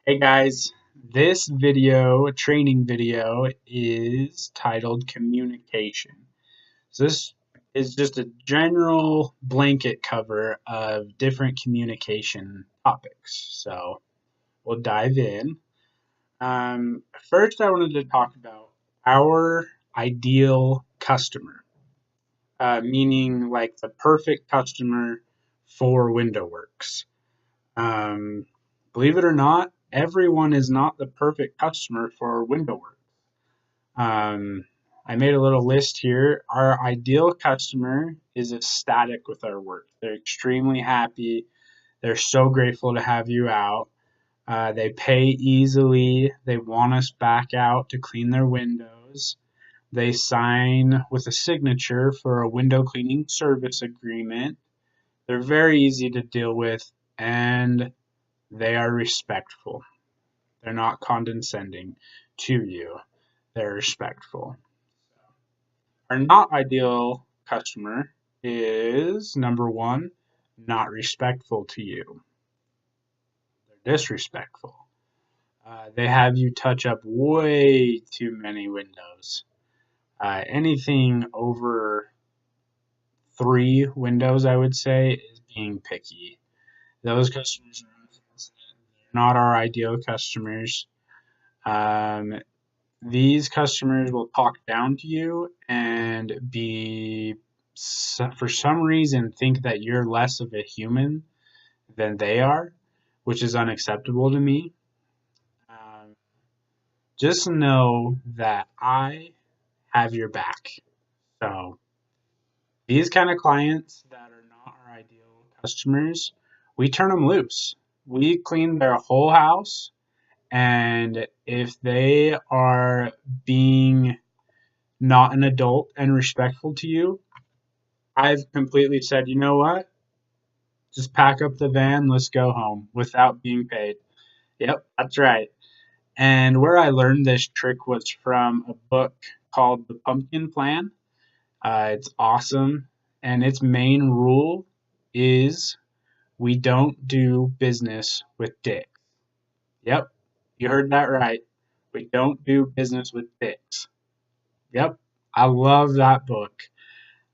Hey guys, this video, training video, is titled Communication. So this is just a general blanket cover of different communication topics. So we'll dive in. First, I wanted to talk about our ideal customer, meaning like the perfect customer for WindowWorks. Um, Believe it or not, everyone is not the perfect customer for WindowWorks. I made a little list here. Our ideal customer is ecstatic with our work. They're extremely happy. They're so grateful to have you out. They pay easily. They want us back out to clean their windows. They sign with a signature for a window cleaning service agreement. They're very easy to deal with, and they are respectful. They're not condescending to you. They're respectful. Our not ideal customer is number one, not respectful to you. They're disrespectful. They have you touch up way too many windows. Anything over 3 windows, I would say, is being picky. Those customers are not our ideal customers. These customers will talk down to you and for some reason, think that you're less of a human than they are, which is unacceptable to me. Um, just know that I have your back. So these kind of clients that are not our ideal customers, we turn them loose. We clean their whole house, and if they are being not an adult and respectful to you, I've completely said, you know what? Just pack up the van, let's go home without being paid. Yep, that's right. And where I learned this trick was from a book called The Pumpkin Plan. It's awesome. And its main rule is we don't do business with dicks. Yep, you heard that right. We don't do business with dicks. Yep, I love that book.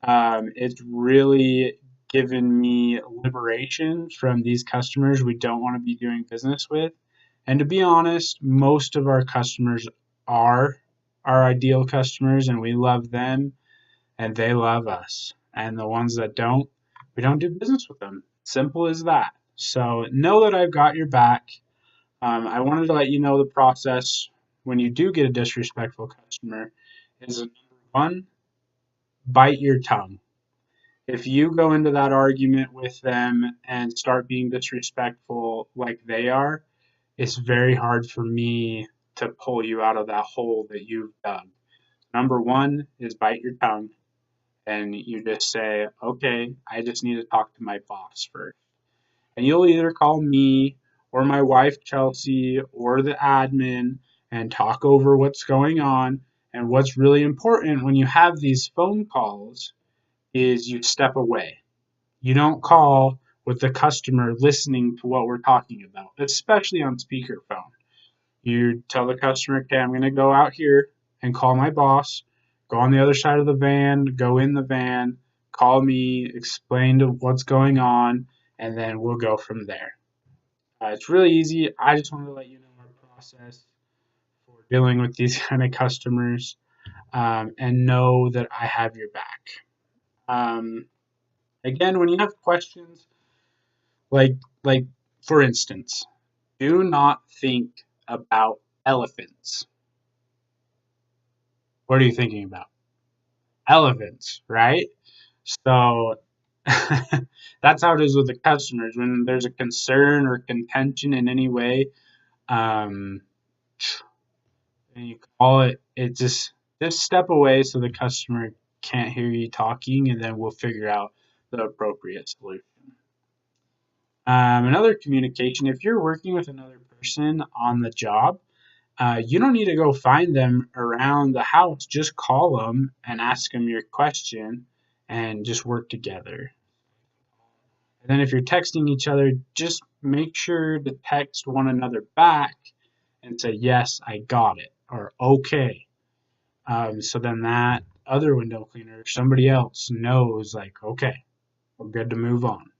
It's really given me liberation from these customers we don't want to be doing business with. And to be honest, most of our customers are our ideal customers, and we love them and they love us. And the ones that don't, we don't do business with them. Simple as that. So know that I've got your back. I wanted to let you know the process when you do get a disrespectful customer is number one, bite your tongue. If you go into that argument with them and start being disrespectful like they are, it's very hard for me to pull you out of that hole that you've dug. Number one is bite your tongue, and you just say, okay, I just need to talk to my boss first. And you'll either call me or my wife, Chelsea, or the admin and talk over what's going on. And what's really important when you have these phone calls is you step away. You don't call with the customer listening to what we're talking about, especially on speakerphone. You tell the customer, okay, I'm going to go out here and call my boss, go on the other side of the van, go in the van, call me, explain to what's going on, and then we'll go from there. It's really easy. I just wanted to let you know our process for dealing with these kind of customers, and know that I have your back. Um, Again, when you have questions, like for instance, do not think about elephants. What are you thinking about? Elephants, right? So that's how it is with the customers. When there's a concern or contention in any way, um, and you call it, it just step away so the customer can't hear you talking, and then we'll figure out the appropriate solution. Another communication, if you're working with another person on the job, you don't need to go find them around the house. Just call them and ask them your question and just work together. And then if you're texting each other, just make sure to text one another back and say, yes, I got it, or okay. So then that other window cleaner, somebody else knows, like, okay, we're good to move on.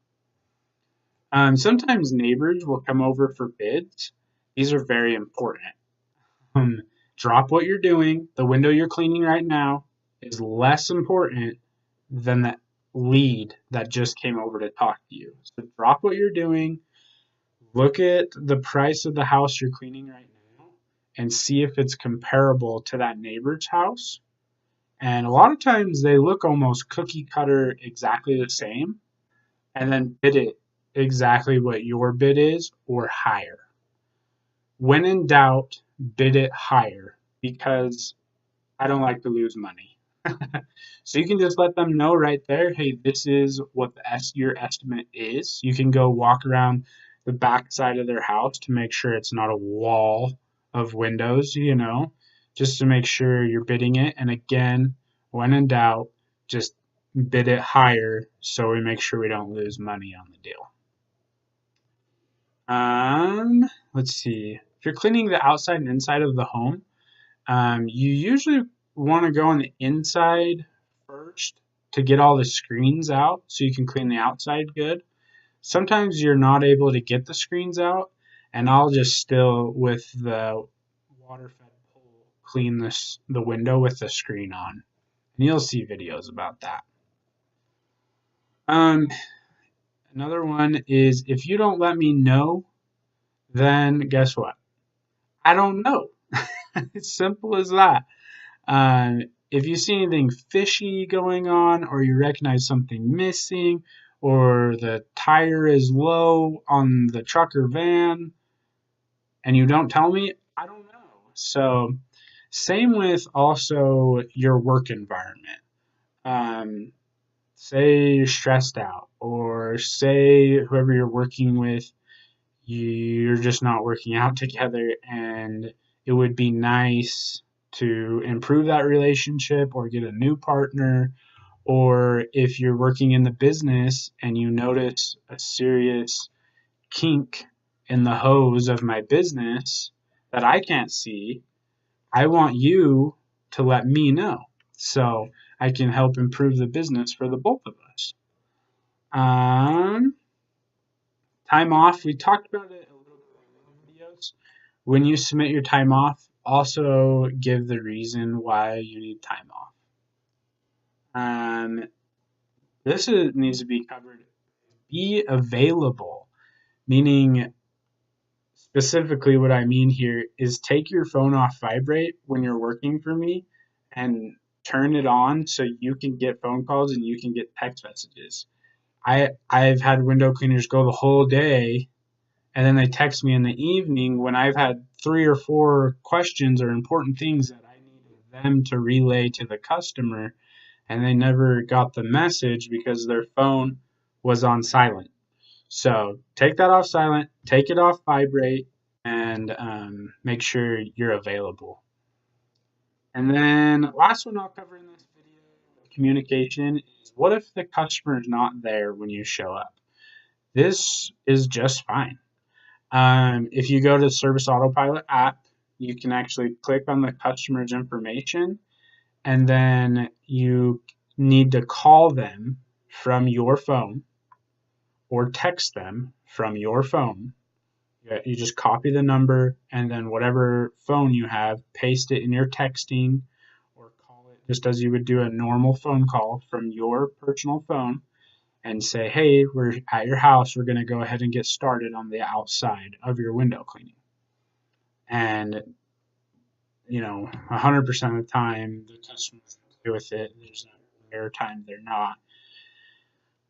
Sometimes neighbors will come over for bids. These are very important. Drop what you're doing. The window you're cleaning right now is less important than the lead that just came over to talk to you. So drop what you're doing. Look at the price of the house you're cleaning right now and see if it's comparable to that neighbor's house. And a lot of times they look almost cookie cutter exactly the same, and then bid it exactly what your bid is or higher. When in doubt, bid it higher because I don't like to lose money. So you can just let them know right there, hey, this is what your estimate is. You can go walk around the back side of their house to make sure it's not a wall of windows, just to make sure you're bidding it. And again, when in doubt, just bid it higher so we make sure we don't lose money on the deal. Let's see. If you're cleaning the outside and inside of the home, you usually want to go on the inside first to get all the screens out so you can clean the outside good. Sometimes you're not able to get the screens out, and I'll just still, with the water-fed pole, clean the window with the screen on. And you'll see videos about that. Another one is, if you don't let me know, then guess what? I don't know. It's simple as that. If you see anything fishy going on, or you recognize something missing, or the tire is low on the truck or van, and you don't tell me, I don't know. So same with also your work environment. Say you're stressed out, or say whoever you're working with, you're just not working out together, and it would be nice to improve that relationship or get a new partner. Or if you're working in the business and you notice a serious kink in the hose of my business that I can't see, I want you to let me know so I can help improve the business for the both of us. Time off, we talked about it a little bit in the videos. When you submit your time off, also give the reason why you need time off. This needs to be covered. Be available, meaning specifically what I mean here is take your phone off vibrate when you're working for me and turn it on so you can get phone calls and you can get text messages. I've had window cleaners go the whole day and then they text me in the evening when I've had 3 or 4 questions or important things that I needed them to relay to the customer, and they never got the message because their phone was on silent. So take that off silent, take it off vibrate, and make sure you're available. And then last one I'll cover in this video, communication, is what if the customer is not there when you show up? This is just fine. If you go to the Service Autopilot app, you can actually click on the customer's information, and then you need to call them from your phone or text them from your phone. You just copy the number, and then whatever phone you have, paste it in your texting, or call it just as you would do a normal phone call from your personal phone, and say, hey, we're at your house. We're going to go ahead and get started on the outside of your window cleaning. And, 100% of the time, the customer's okay with it. There's a rare time they're not.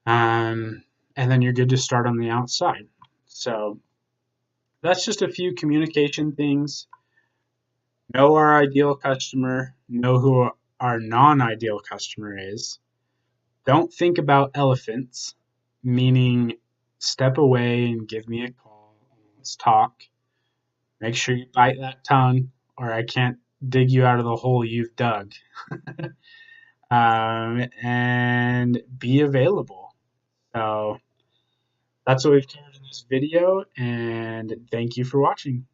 And then you're good to start on the outside. So that's just a few communication things. Know our ideal customer. Know who our non-ideal customer is. Don't think about elephants, meaning step away and give me a call. Let's talk. Make sure you bite that tongue, or I can't dig you out of the hole you've dug. And be available. So That's what we've covered in this video, and thank you for watching.